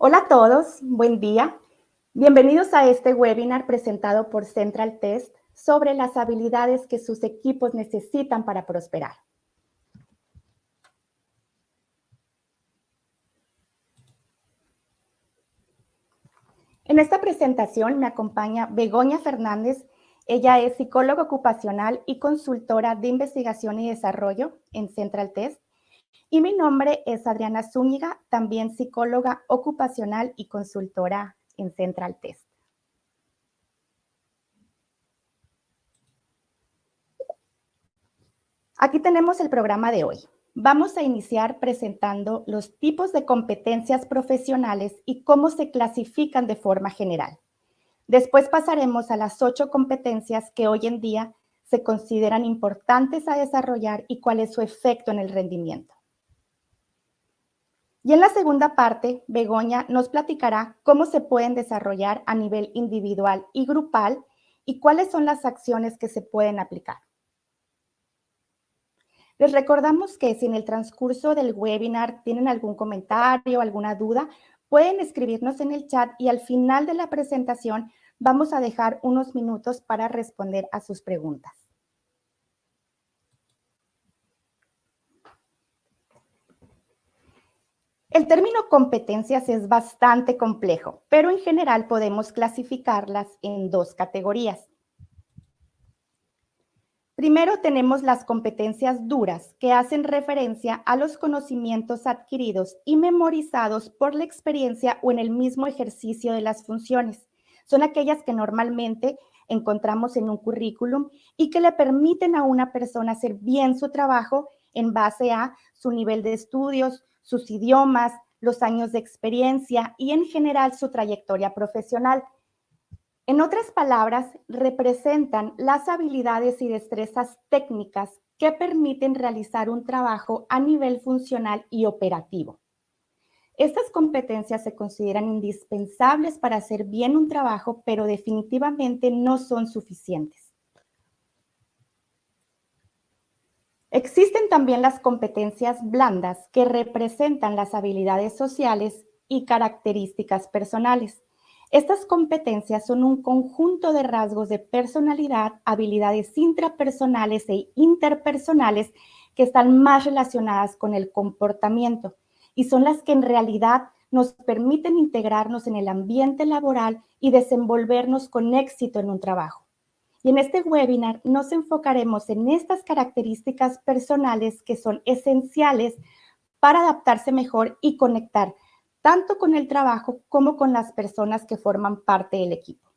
Hola a todos, buen día. Bienvenidos a este webinar presentado por Central Test sobre las habilidades que sus equipos necesitan para prosperar. En esta presentación me acompaña Begoña Fernández. Ella es psicóloga ocupacional y consultora de investigación y desarrollo en Central Test. Y mi nombre es Adriana Zúñiga, también psicóloga ocupacional y consultora en Central Test. Aquí tenemos el programa de hoy. Vamos a iniciar presentando los tipos de competencias profesionales y cómo se clasifican de forma general. Después pasaremos a las 8 competencias que hoy en día se consideran importantes a desarrollar y cuál es su efecto en el rendimiento. Y en la segunda parte, Begoña nos platicará cómo se pueden desarrollar a nivel individual y grupal y cuáles son las acciones que se pueden aplicar. Les recordamos que si en el transcurso del webinar tienen algún comentario o alguna duda, pueden escribirnos en el chat y al final de la presentación vamos a dejar unos minutos para responder a sus preguntas. El término competencias es bastante complejo, pero en general podemos clasificarlas en dos categorías. Primero tenemos las competencias duras, que hacen referencia a los conocimientos adquiridos y memorizados por la experiencia o en el mismo ejercicio de las funciones. Son aquellas que normalmente encontramos en un currículum y que le permiten a una persona hacer bien su trabajo en base a su nivel de estudios, sus idiomas, los años de experiencia y en general su trayectoria profesional. En otras palabras, representan las habilidades y destrezas técnicas que permiten realizar un trabajo a nivel funcional y operativo. Estas competencias se consideran indispensables para hacer bien un trabajo, pero definitivamente no son suficientes. Existen también las competencias blandas que representan las habilidades sociales y características personales. Estas competencias son un conjunto de rasgos de personalidad, habilidades intrapersonales e interpersonales que están más relacionadas con el comportamiento y son las que en realidad nos permiten integrarnos en el ambiente laboral y desenvolvernos con éxito en un trabajo. Y en este webinar nos enfocaremos en estas características personales que son esenciales para adaptarse mejor y conectar tanto con el trabajo como con las personas que forman parte del equipo.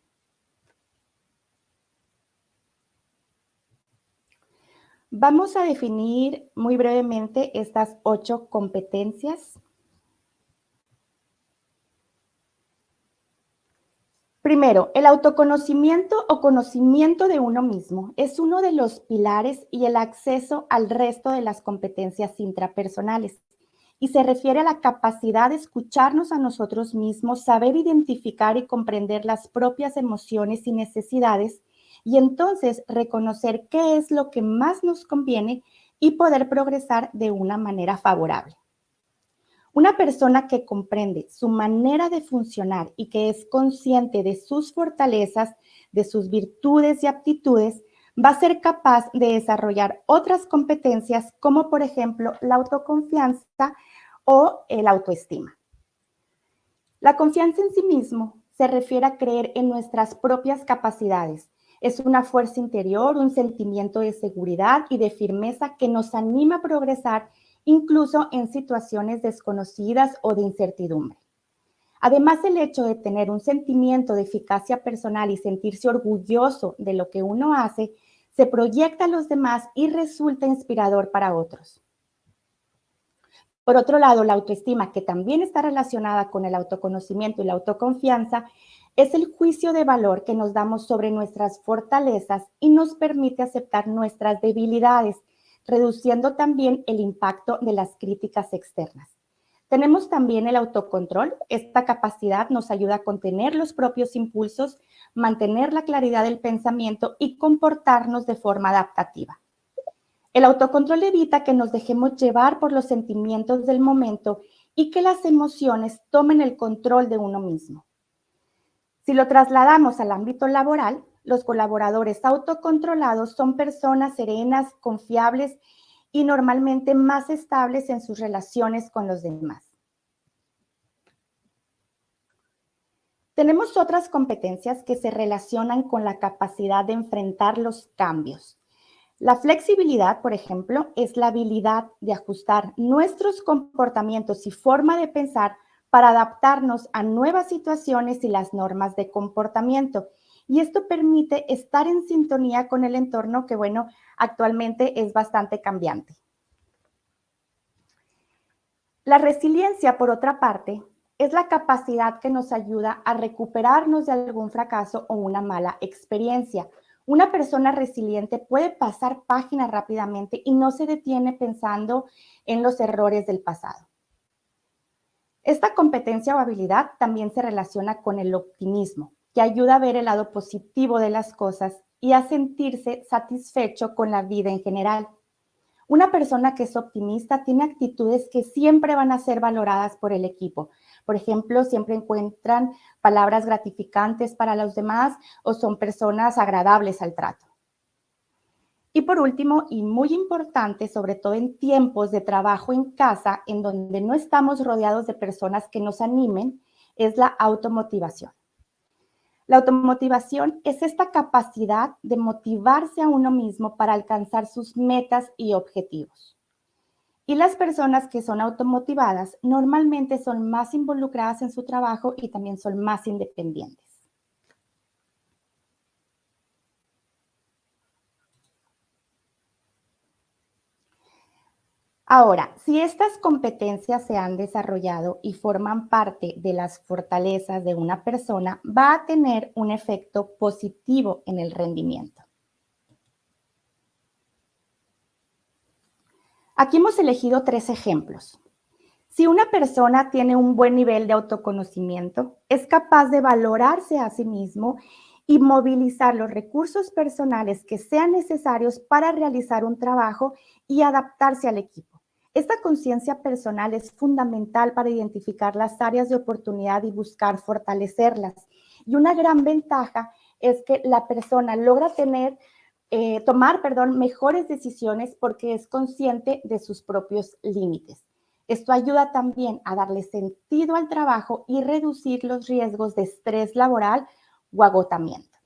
Vamos a definir muy brevemente estas 8 competencias. Primero, el autoconocimiento o conocimiento de uno mismo es uno de los pilares y el acceso al resto de las competencias intrapersonales. Y se refiere a la capacidad de escucharnos a nosotros mismos, saber identificar y comprender las propias emociones y necesidades y entonces reconocer qué es lo que más nos conviene y poder progresar de una manera favorable. Una persona que comprende su manera de funcionar y que es consciente de sus fortalezas, de sus virtudes y aptitudes, va a ser capaz de desarrollar otras competencias como por ejemplo la autoconfianza o el autoestima. La confianza en sí mismo se refiere a creer en nuestras propias capacidades. Es una fuerza interior, un sentimiento de seguridad y de firmeza que nos anima a progresar incluso en situaciones desconocidas o de incertidumbre. Además, el hecho de tener un sentimiento de eficacia personal y sentirse orgulloso de lo que uno hace, se proyecta a los demás y resulta inspirador para otros. Por otro lado, la autoestima, que también está relacionada con el autoconocimiento y la autoconfianza, es el juicio de valor que nos damos sobre nuestras fortalezas y nos permite aceptar nuestras debilidades, reduciendo también el impacto de las críticas externas. Tenemos también el autocontrol. Esta capacidad nos ayuda a contener los propios impulsos, mantener la claridad del pensamiento y comportarnos de forma adaptativa. El autocontrol evita que nos dejemos llevar por los sentimientos del momento y que las emociones tomen el control de uno mismo. Si lo trasladamos al ámbito laboral, los colaboradores autocontrolados son personas serenas, confiables y normalmente más estables en sus relaciones con los demás. Tenemos otras competencias que se relacionan con la capacidad de enfrentar los cambios. La flexibilidad, por ejemplo, es la habilidad de ajustar nuestros comportamientos y forma de pensar para adaptarnos a nuevas situaciones y las normas de comportamiento. Y esto permite estar en sintonía con el entorno que, bueno, actualmente es bastante cambiante. La resiliencia, por otra parte, es la capacidad que nos ayuda a recuperarnos de algún fracaso o una mala experiencia. Una persona resiliente puede pasar página rápidamente y no se detiene pensando en los errores del pasado. Esta competencia o habilidad también se relaciona con el optimismo, que ayuda a ver el lado positivo de las cosas y a sentirse satisfecho con la vida en general. Una persona que es optimista tiene actitudes que siempre van a ser valoradas por el equipo. Por ejemplo, siempre encuentran palabras gratificantes para los demás o son personas agradables al trato. Y por último, y muy importante, sobre todo en tiempos de trabajo en casa, en donde no estamos rodeados de personas que nos animen, es la automotivación. La automotivación es esta capacidad de motivarse a uno mismo para alcanzar sus metas y objetivos. Y las personas que son automotivadas normalmente son más involucradas en su trabajo y también son más independientes. Ahora, si estas competencias se han desarrollado y forman parte de las fortalezas de una persona, va a tener un efecto positivo en el rendimiento. Aquí hemos elegido 3 ejemplos. Si una persona tiene un buen nivel de autoconocimiento, es capaz de valorarse a sí mismo y movilizar los recursos personales que sean necesarios para realizar un trabajo y adaptarse al equipo. Esta conciencia personal es fundamental para identificar las áreas de oportunidad y buscar fortalecerlas. Y una gran ventaja es que la persona logra tomar mejores decisiones porque es consciente de sus propios límites. Esto ayuda también a darle sentido al trabajo y reducir los riesgos de estrés laboral o agotamiento.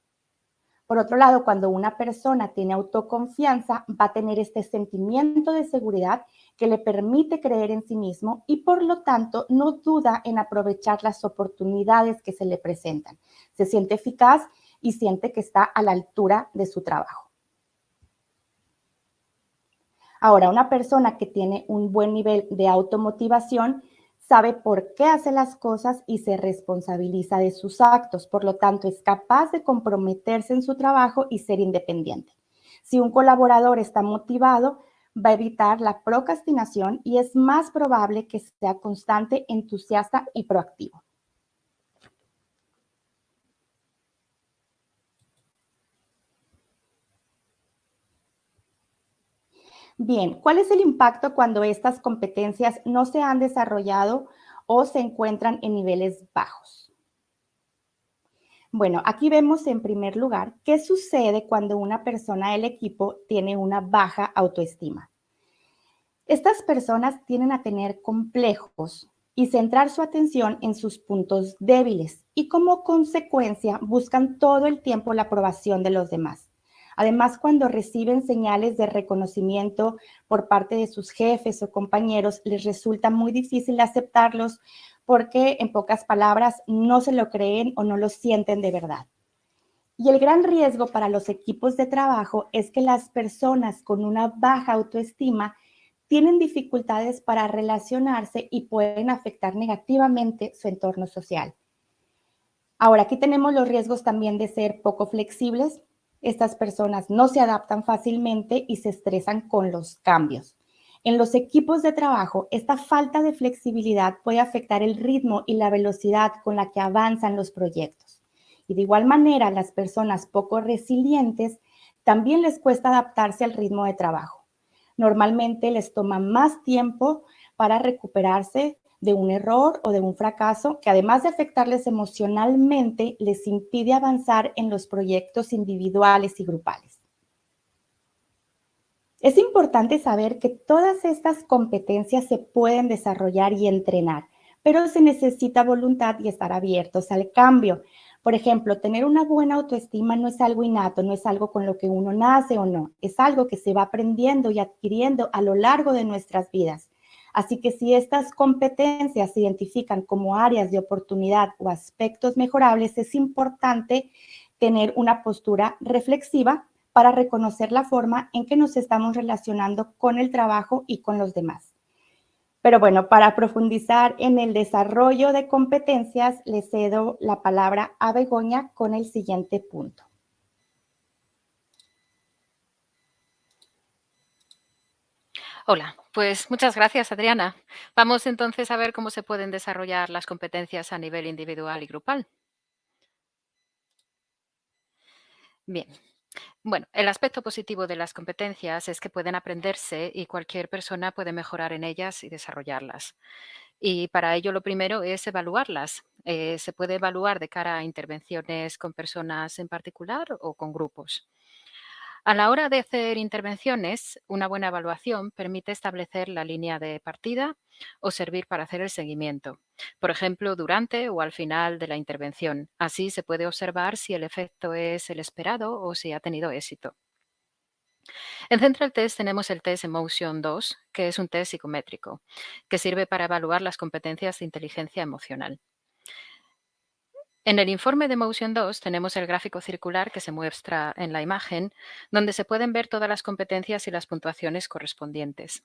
Por otro lado, cuando una persona tiene autoconfianza, va a tener este sentimiento de seguridad que le permite creer en sí mismo y por lo tanto no duda en aprovechar las oportunidades que se le presentan. Se siente eficaz y siente que está a la altura de su trabajo. Ahora, una persona que tiene un buen nivel de automotivación sabe por qué hace las cosas y se responsabiliza de sus actos. Por lo tanto, es capaz de comprometerse en su trabajo y ser independiente. Si un colaborador está motivado, va a evitar la procrastinación y es más probable que sea constante, entusiasta y proactivo. Bien, ¿cuál es el impacto cuando estas competencias no se han desarrollado o se encuentran en niveles bajos? Bueno, aquí vemos en primer lugar qué sucede cuando una persona del equipo tiene una baja autoestima. Estas personas tienden a tener complejos y centrar su atención en sus puntos débiles y como consecuencia buscan todo el tiempo la aprobación de los demás. Además, cuando reciben señales de reconocimiento por parte de sus jefes o compañeros, les resulta muy difícil aceptarlos porque, en pocas palabras, no se lo creen o no lo sienten de verdad. Y el gran riesgo para los equipos de trabajo es que las personas con una baja autoestima tienen dificultades para relacionarse y pueden afectar negativamente su entorno social. Ahora, aquí tenemos los riesgos también de ser poco flexibles. Estas personas no se adaptan fácilmente y se estresan con los cambios. En los equipos de trabajo, esta falta de flexibilidad puede afectar el ritmo y la velocidad con la que avanzan los proyectos. Y de igual manera, a las personas poco resilientes también les cuesta adaptarse al ritmo de trabajo. Normalmente les toma más tiempo para recuperarse de un error o de un fracaso que además de afectarles emocionalmente, les impide avanzar en los proyectos individuales y grupales. Es importante saber que todas estas competencias se pueden desarrollar y entrenar, pero se necesita voluntad y estar abiertos al cambio. Por ejemplo, tener una buena autoestima no es algo innato, no es algo con lo que uno nace o no, es algo que se va aprendiendo y adquiriendo a lo largo de nuestras vidas. Así que si estas competencias se identifican como áreas de oportunidad o aspectos mejorables, es importante tener una postura reflexiva para reconocer la forma en que nos estamos relacionando con el trabajo y con los demás. Pero bueno, para profundizar en el desarrollo de competencias, le cedo la palabra a Begoña con el siguiente punto. Hola, pues muchas gracias, Adriana. Vamos entonces a ver cómo se pueden desarrollar las competencias a nivel individual y grupal. Bien. Bueno, el aspecto positivo de las competencias es que pueden aprenderse y cualquier persona puede mejorar en ellas y desarrollarlas. Y para ello lo primero es evaluarlas. Se puede evaluar de cara a intervenciones con personas en particular o con grupos. A la hora de hacer intervenciones, una buena evaluación permite establecer la línea de partida o servir para hacer el seguimiento, por ejemplo, durante o al final de la intervención. Así se puede observar si el efecto es el esperado o si ha tenido éxito. En Central Test tenemos el test Emotion 2, que es un test psicométrico, que sirve para evaluar las competencias de inteligencia emocional. En el informe de Emotion 2 tenemos el gráfico circular que se muestra en la imagen, donde se pueden ver todas las competencias y las puntuaciones correspondientes.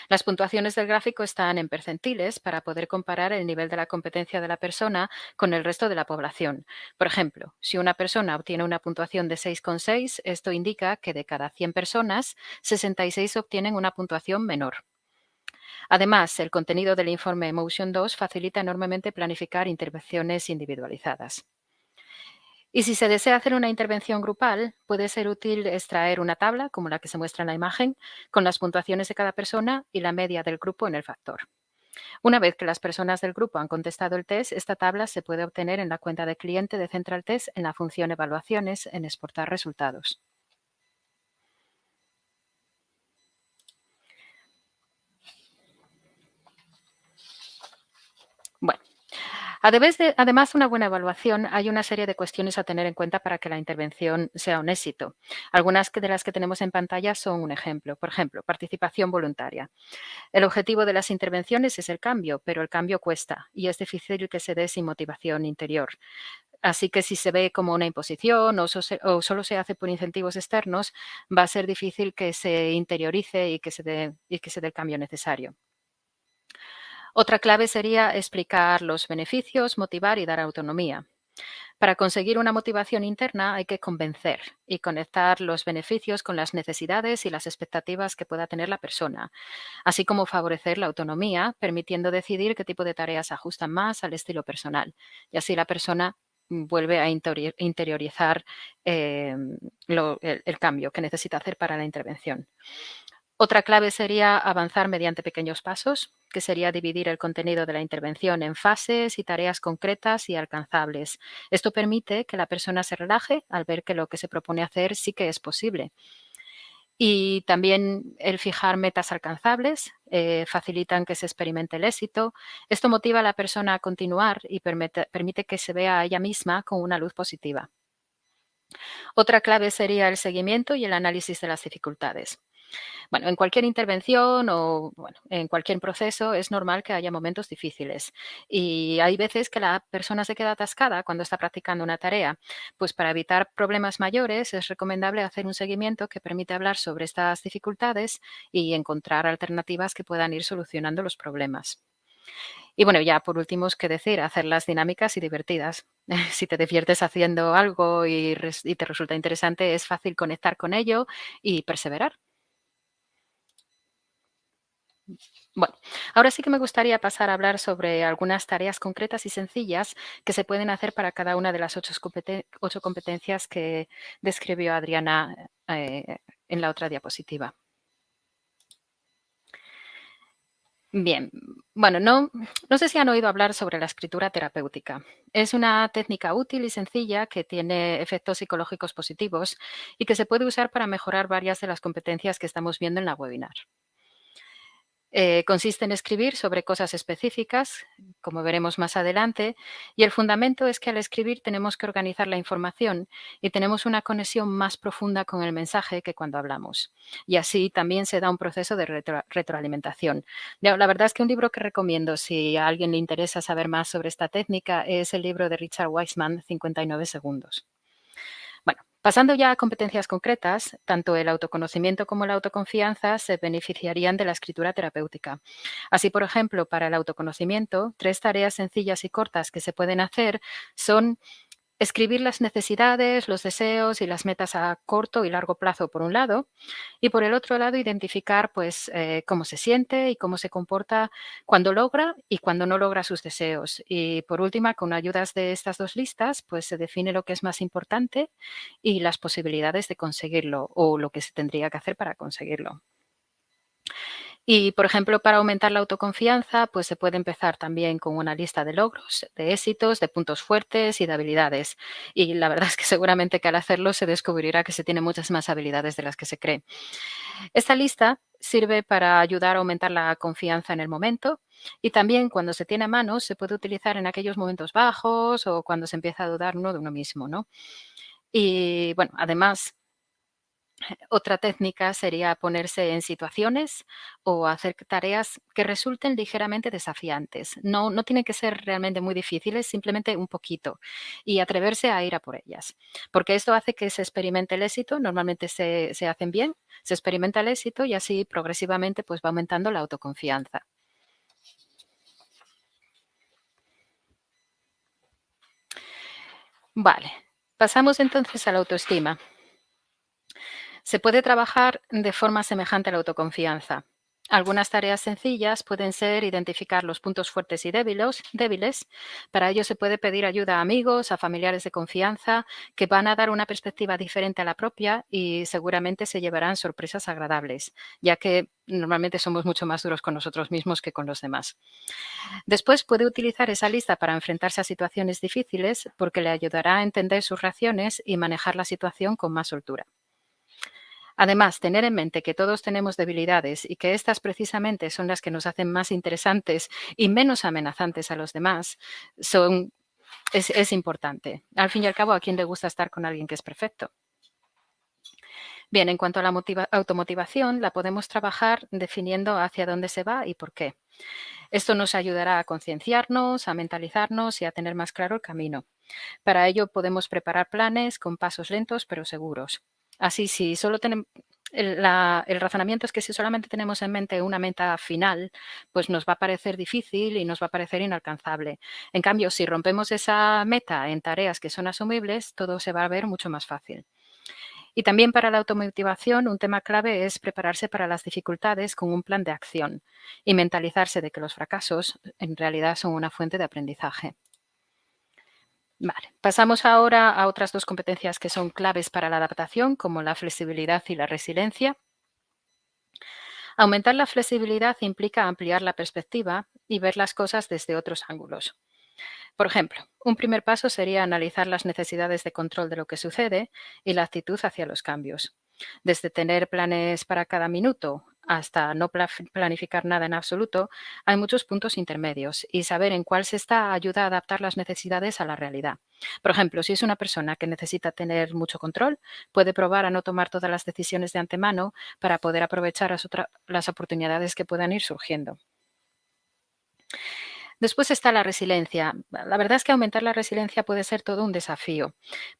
Las puntuaciones del gráfico están en percentiles para poder comparar el nivel de la competencia de la persona con el resto de la población. Por ejemplo, si una persona obtiene una puntuación de 6,6, esto indica que de cada 100 personas, 66 obtienen una puntuación menor. Además, el contenido del informe Emotion 2 facilita enormemente planificar intervenciones individualizadas. Y si se desea hacer una intervención grupal, puede ser útil extraer una tabla, como la que se muestra en la imagen, con las puntuaciones de cada persona y la media del grupo en el factor. Una vez que las personas del grupo han contestado el test, esta tabla se puede obtener en la cuenta de cliente de Central Test en la función Evaluaciones en Exportar resultados. Bueno. Además de una buena evaluación, hay una serie de cuestiones a tener en cuenta para que la intervención sea un éxito. Algunas de las que tenemos en pantalla son un ejemplo. Por ejemplo, participación voluntaria. El objetivo de las intervenciones es el cambio, pero el cambio cuesta y es difícil que se dé sin motivación interior. Así que si se ve como una imposición o solo se hace por incentivos externos, va a ser difícil que se interiorice y que se dé el cambio necesario. Otra clave sería explicar los beneficios, motivar y dar autonomía. Para conseguir una motivación interna hay que convencer y conectar los beneficios con las necesidades y las expectativas que pueda tener la persona, así como favorecer la autonomía, permitiendo decidir qué tipo de tareas se ajustan más al estilo personal. Y así la persona vuelve a interiorizar el cambio que necesita hacer para la intervención. Otra clave sería avanzar mediante pequeños pasos, que sería dividir el contenido de la intervención en fases y tareas concretas y alcanzables. Esto permite que la persona se relaje al ver que lo que se propone hacer sí que es posible. Y también el fijar metas alcanzables facilitan que se experimente el éxito. Esto motiva a la persona a continuar y permite que se vea a ella misma con una luz positiva. Otra clave sería el seguimiento y el análisis de las dificultades. Bueno, en cualquier intervención o en cualquier proceso es normal que haya momentos difíciles y hay veces que la persona se queda atascada cuando está practicando una tarea. Pues para evitar problemas mayores es recomendable hacer un seguimiento que permite hablar sobre estas dificultades y encontrar alternativas que puedan ir solucionando los problemas. Y bueno, ya por último es que decir, hacerlas dinámicas y divertidas. Si te diviertes haciendo algo y te resulta interesante, es fácil conectar con ello y perseverar. Bueno, ahora sí que me gustaría pasar a hablar sobre algunas tareas concretas y sencillas que se pueden hacer para cada una de las 8 competencias que describió Adriana en la otra diapositiva. Bien, bueno, no sé si han oído hablar sobre la escritura terapéutica. Es una técnica útil y sencilla que tiene efectos psicológicos positivos y que se puede usar para mejorar varias de las competencias que estamos viendo en la webinar. Consiste en escribir sobre cosas específicas, como veremos más adelante, y el fundamento es que al escribir tenemos que organizar la información y tenemos una conexión más profunda con el mensaje que cuando hablamos. Y así también se da un proceso de retroalimentación. La verdad es que un libro que recomiendo si a alguien le interesa saber más sobre esta técnica es el libro de Richard Wiseman, 59 segundos. Bueno, pasando ya a competencias concretas, tanto el autoconocimiento como la autoconfianza se beneficiarían de la escritura terapéutica. Así, por ejemplo, para el autoconocimiento, 3 tareas sencillas y cortas que se pueden hacer son escribir las necesidades, los deseos y las metas a corto y largo plazo, por un lado, y por el otro lado, identificar pues, cómo se siente y cómo se comporta cuando logra y cuando no logra sus deseos. Y por última, con ayudas de estas dos listas, pues se define lo que es más importante y las posibilidades de conseguirlo o lo que se tendría que hacer para conseguirlo. Y, por ejemplo, para aumentar la autoconfianza, pues se puede empezar también con una lista de logros, de éxitos, de puntos fuertes y de habilidades. Y la verdad es que seguramente que al hacerlo se descubrirá que se tiene muchas más habilidades de las que se cree. Esta lista sirve para ayudar a aumentar la confianza en el momento y también cuando se tiene a mano se puede utilizar en aquellos momentos bajos o cuando se empieza a dudar uno de uno mismo, ¿no? Y bueno, además otra técnica sería ponerse en situaciones o hacer tareas que resulten ligeramente desafiantes. No tienen que ser realmente muy difíciles, simplemente un poquito, y atreverse a ir a por ellas, porque esto hace que se experimente el éxito, normalmente se hacen bien, se experimenta el éxito y así progresivamente pues va aumentando la autoconfianza. Vale, pasamos entonces a la autoestima. Se puede trabajar de forma semejante a la autoconfianza. Algunas tareas sencillas pueden ser identificar los puntos fuertes y débiles. Para ello se puede pedir ayuda a amigos, a familiares de confianza, que van a dar una perspectiva diferente a la propia y seguramente se llevarán sorpresas agradables, ya que normalmente somos mucho más duros con nosotros mismos que con los demás. Después puede utilizar esa lista para enfrentarse a situaciones difíciles porque le ayudará a entender sus reacciones y manejar la situación con más soltura. Además, tener en mente que todos tenemos debilidades y que estas precisamente son las que nos hacen más interesantes y menos amenazantes a los demás es importante. Al fin y al cabo, ¿a quién le gusta estar con alguien que es perfecto? Bien, en cuanto a la automotivación, la podemos trabajar definiendo hacia dónde se va y por qué. Esto nos ayudará a concienciarnos, a mentalizarnos y a tener más claro el camino. Para ello podemos preparar planes con pasos lentos pero seguros. Así, si solo tenemos el razonamiento es que si solamente tenemos en mente una meta final, pues nos va a parecer difícil y nos va a parecer inalcanzable. En cambio, si rompemos esa meta en tareas que son asumibles, todo se va a ver mucho más fácil. Y también para la automotivación, un tema clave es prepararse para las dificultades con un plan de acción y mentalizarse de que los fracasos en realidad son una fuente de aprendizaje. Vale, pasamos ahora a otras dos competencias que son claves para la adaptación, como la flexibilidad y la resiliencia. Aumentar la flexibilidad implica ampliar la perspectiva y ver las cosas desde otros ángulos. Por ejemplo, un primer paso sería analizar las necesidades de control de lo que sucede y la actitud hacia los cambios. Desde tener planes para cada minuto hasta no planificar nada en absoluto, hay muchos puntos intermedios y saber en cuál se está ayuda a adaptar las necesidades a la realidad. Por ejemplo, si es una persona que necesita tener mucho control, puede probar a no tomar todas las decisiones de antemano para poder aprovechar las oportunidades que puedan ir surgiendo. Después está la resiliencia. La verdad es que aumentar la resiliencia puede ser todo un desafío,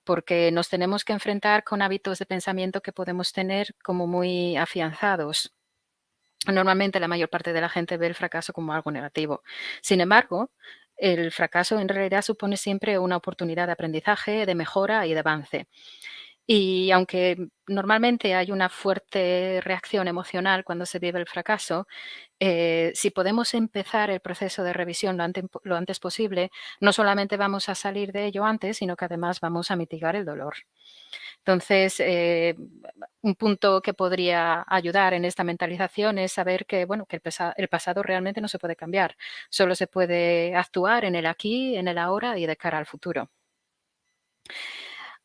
porque nos tenemos que enfrentar con hábitos de pensamiento que podemos tener como muy afianzados. Normalmente la mayor parte de la gente ve el fracaso como algo negativo. Sin embargo, el fracaso en realidad supone siempre una oportunidad de aprendizaje, de mejora y de avance. Y aunque normalmente hay una fuerte reacción emocional cuando se vive el fracaso, si podemos empezar el proceso de revisión lo antes posible, no solamente vamos a salir de ello antes, sino que además vamos a mitigar el dolor. Entonces, un punto que podría ayudar en esta mentalización es saber que, bueno, que el pasado realmente no se puede cambiar, solo se puede actuar en el aquí, en el ahora y de cara al futuro.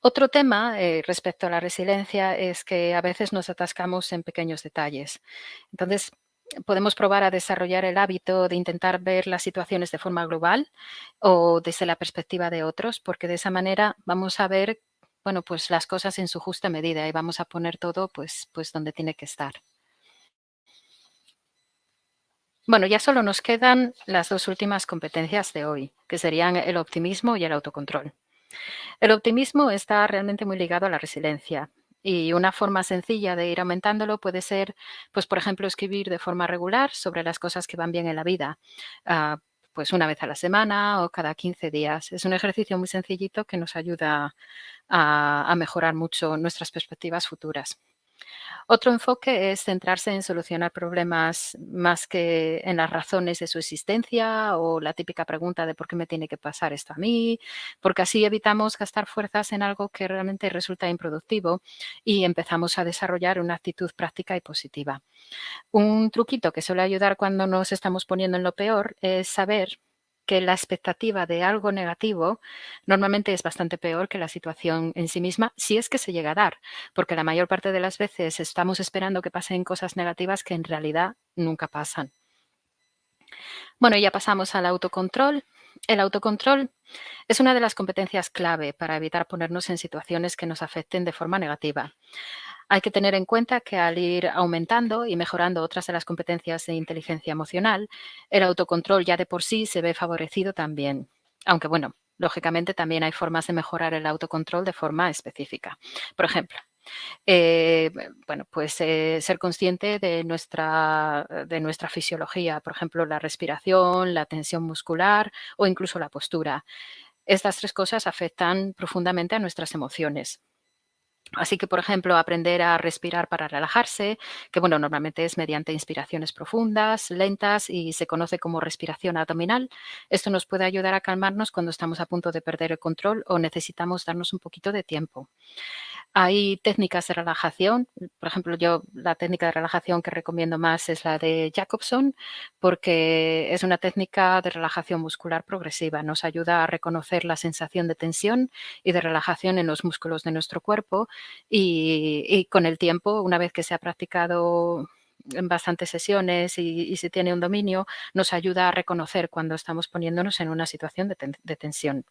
Otro tema respecto a la resiliencia es que a veces nos atascamos en pequeños detalles. Entonces, podemos probar a desarrollar el hábito de intentar ver las situaciones de forma global o desde la perspectiva de otros, porque de esa manera vamos a ver, bueno, pues las cosas en su justa medida y vamos a poner todo pues donde tiene que estar. Bueno, ya solo nos quedan las dos últimas competencias de hoy, que serían el optimismo y el autocontrol. El optimismo está realmente muy ligado a la resiliencia y una forma sencilla de ir aumentándolo puede ser, pues por ejemplo, escribir de forma regular sobre las cosas que van bien en la vida, pues una vez a la semana o cada 15 días. Es un ejercicio muy sencillito que nos ayuda a mejorar mucho nuestras perspectivas futuras. Otro enfoque es centrarse en solucionar problemas más que en las razones de su existencia o la típica pregunta de por qué me tiene que pasar esto a mí, porque así evitamos gastar fuerzas en algo que realmente resulta improductivo y empezamos a desarrollar una actitud práctica y positiva. Un truquito que suele ayudar cuando nos estamos poniendo en lo peor es saber que la expectativa de algo negativo normalmente es bastante peor que la situación en sí misma, si es que se llega a dar, porque la mayor parte de las veces estamos esperando que pasen cosas negativas que en realidad nunca pasan. Bueno, ya pasamos al autocontrol. El autocontrol es una de las competencias clave para evitar ponernos en situaciones que nos afecten de forma negativa. Hay que tener en cuenta que al ir aumentando y mejorando otras de las competencias de inteligencia emocional, el autocontrol ya de por sí se ve favorecido también. Aunque bueno, lógicamente también hay formas de mejorar el autocontrol de forma específica. Por ejemplo, eh, bueno, pues ser consciente de nuestra fisiología, por ejemplo, la respiración, la tensión muscular o incluso la postura. Estas tres cosas afectan profundamente a nuestras emociones. Así que, por ejemplo, aprender a respirar para relajarse, que bueno, normalmente es mediante inspiraciones profundas, lentas y se conoce como respiración abdominal. Esto nos puede ayudar a calmarnos cuando estamos a punto de perder el control o necesitamos darnos un poquito de tiempo. Hay técnicas de relajación, por ejemplo, yo la técnica de relajación que recomiendo más es la de Jacobson, porque es una técnica de relajación muscular progresiva. Nos ayuda a reconocer la sensación de tensión y de relajación en los músculos de nuestro cuerpo y con el tiempo, una vez que se ha practicado en bastantes sesiones y se tiene un dominio, nos ayuda a reconocer cuando estamos poniéndonos en una situación de tensión.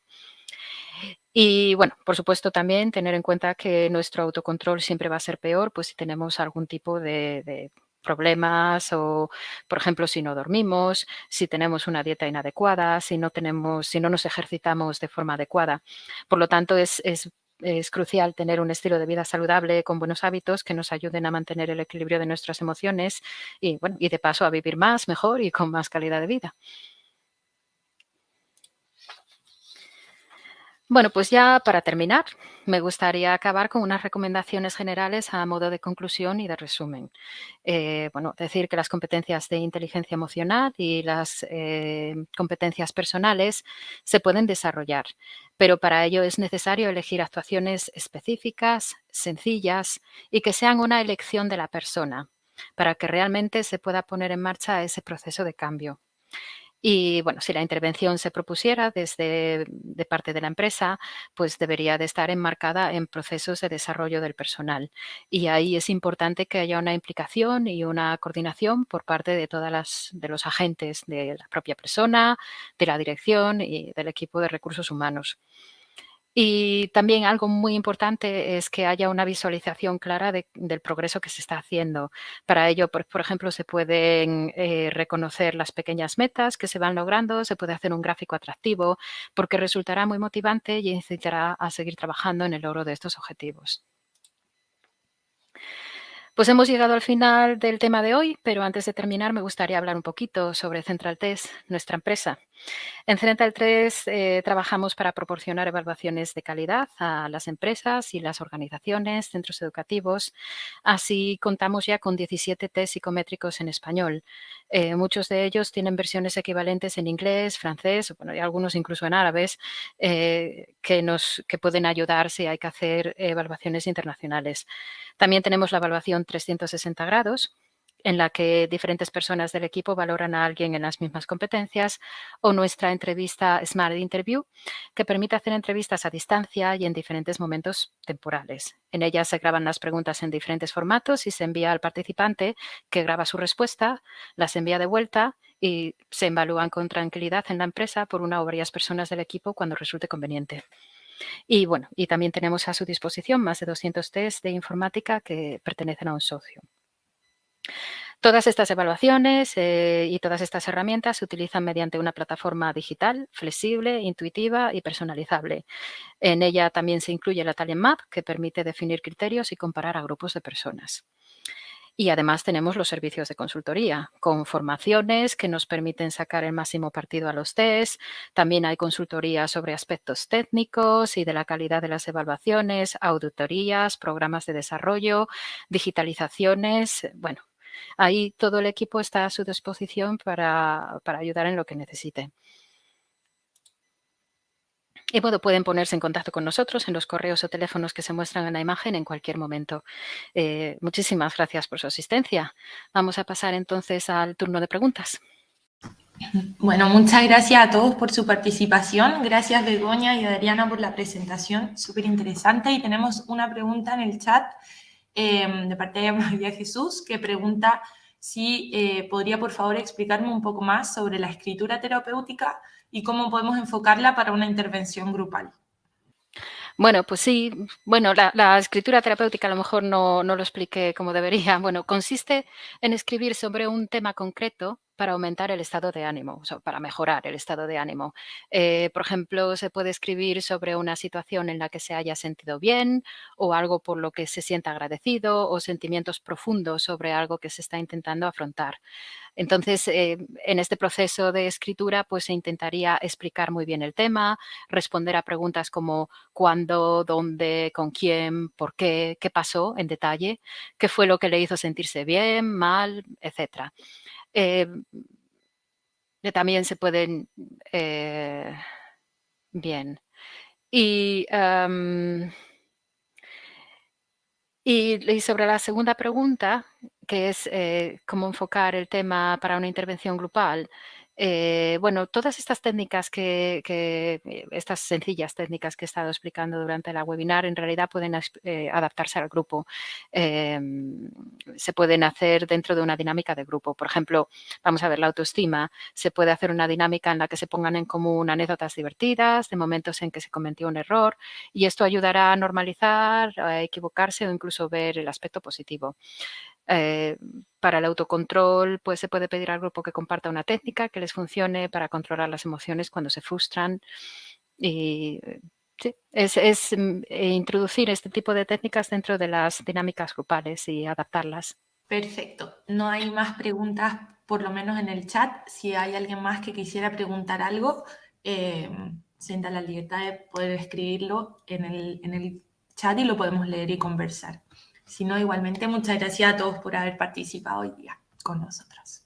Y bueno, por supuesto también tener en cuenta que nuestro autocontrol siempre va a ser peor, pues si tenemos algún tipo de problemas o, por ejemplo, si no dormimos, si tenemos una dieta inadecuada, si no nos ejercitamos de forma adecuada. Por lo tanto, es crucial tener un estilo de vida saludable con buenos hábitos que nos ayuden a mantener el equilibrio de nuestras emociones y, bueno, y de paso a vivir más, mejor y con más calidad de vida. Bueno, pues ya para terminar, me gustaría acabar con unas recomendaciones generales a modo de conclusión y de resumen. Bueno, decir que las competencias de inteligencia emocional y las competencias personales se pueden desarrollar, pero para ello es necesario elegir actuaciones específicas, sencillas y que sean una elección de la persona para que realmente se pueda poner en marcha ese proceso de cambio. Y bueno, si la intervención se propusiera desde de parte de la empresa, pues debería de estar enmarcada en procesos de desarrollo del personal. Y ahí es importante que haya una implicación y una coordinación por parte de de los agentes de la propia persona, de la dirección y del equipo de recursos humanos. Y también algo muy importante es que haya una visualización clara del progreso que se está haciendo. Para ello, por ejemplo, se pueden reconocer las pequeñas metas que se van logrando, se puede hacer un gráfico atractivo, porque resultará muy motivante y incitará a seguir trabajando en el logro de estos objetivos. Pues hemos llegado al final del tema de hoy, pero antes de terminar me gustaría hablar un poquito sobre Central Test, nuestra empresa. En Central 3 trabajamos para proporcionar evaluaciones de calidad a las empresas y las organizaciones, centros educativos. Así contamos ya con 17 test psicométricos en español. Muchos de ellos tienen versiones equivalentes en inglés, francés, bueno, y algunos incluso en árabes, que pueden ayudar si hay que hacer evaluaciones internacionales. También tenemos la evaluación 360 grados, en la que diferentes personas del equipo valoran a alguien en las mismas competencias, o nuestra entrevista Smart Interview, que permite hacer entrevistas a distancia y en diferentes momentos temporales. En ellas se graban las preguntas en diferentes formatos y se envía al participante, que graba su respuesta, las envía de vuelta y se evalúan con tranquilidad en la empresa por una o varias personas del equipo cuando resulte conveniente. Y bueno, y también tenemos a su disposición más de 200 test de informática que pertenecen a un socio. Todas estas evaluaciones y todas estas herramientas se utilizan mediante una plataforma digital, flexible, intuitiva y personalizable. En ella también se incluye la Talent Map, que permite definir criterios y comparar a grupos de personas. Y además tenemos los servicios de consultoría, con formaciones que nos permiten sacar el máximo partido a los test. También hay consultoría sobre aspectos técnicos y de la calidad de las evaluaciones, auditorías, programas de desarrollo, digitalizaciones. Bueno, ahí todo el equipo está a su disposición para ayudar en lo que necesite. Y bueno, pueden ponerse en contacto con nosotros en los correos o teléfonos que se muestran en la imagen en cualquier momento. Muchísimas gracias por su asistencia. Vamos a pasar entonces al turno de preguntas. Bueno, muchas gracias a todos por su participación. Gracias Begoña y Adriana por la presentación, súper interesante. Y tenemos una pregunta en el chat de parte de María Jesús, que pregunta si podría por favor explicarme un poco más sobre la escritura terapéutica y cómo podemos enfocarla para una intervención grupal. Bueno, pues sí. Bueno, la escritura terapéutica a lo mejor no lo expliqué como debería. Bueno, consiste en escribir sobre un tema concreto para aumentar el estado de ánimo, o sea, para mejorar el estado de ánimo. Por ejemplo, se puede escribir sobre una situación en la que se haya sentido bien, o algo por lo que se sienta agradecido, o sentimientos profundos sobre algo que se está intentando afrontar. Entonces, en este proceso de escritura, pues se intentaría explicar muy bien el tema, responder a preguntas como cuándo, dónde, con quién, por qué pasó en detalle, qué fue lo que le hizo sentirse bien, mal, etcétera. También se pueden... bien. Y sobre la segunda pregunta, que es cómo enfocar el tema para una intervención grupal. Bueno, todas estas técnicas estas sencillas técnicas que he estado explicando durante la webinar, en realidad pueden adaptarse al grupo. Se pueden hacer dentro de una dinámica de grupo. Por ejemplo, vamos a ver la autoestima. Se puede hacer una dinámica en la que se pongan en común anécdotas divertidas de momentos en que se cometió un error, y esto ayudará a normalizar, a equivocarse o incluso ver el aspecto positivo. Para el autocontrol, pues se puede pedir al grupo que comparta una técnica que les funcione para controlar las emociones cuando se frustran. Y sí, es introducir este tipo de técnicas dentro de las dinámicas grupales y adaptarlas. Perfecto. No hay más preguntas, por lo menos en el chat. Si hay alguien más que quisiera preguntar algo, sienta la libertad de poder escribirlo en el chat y lo podemos leer y conversar. Si no, igualmente, muchas gracias a todos por haber participado hoy día con nosotros.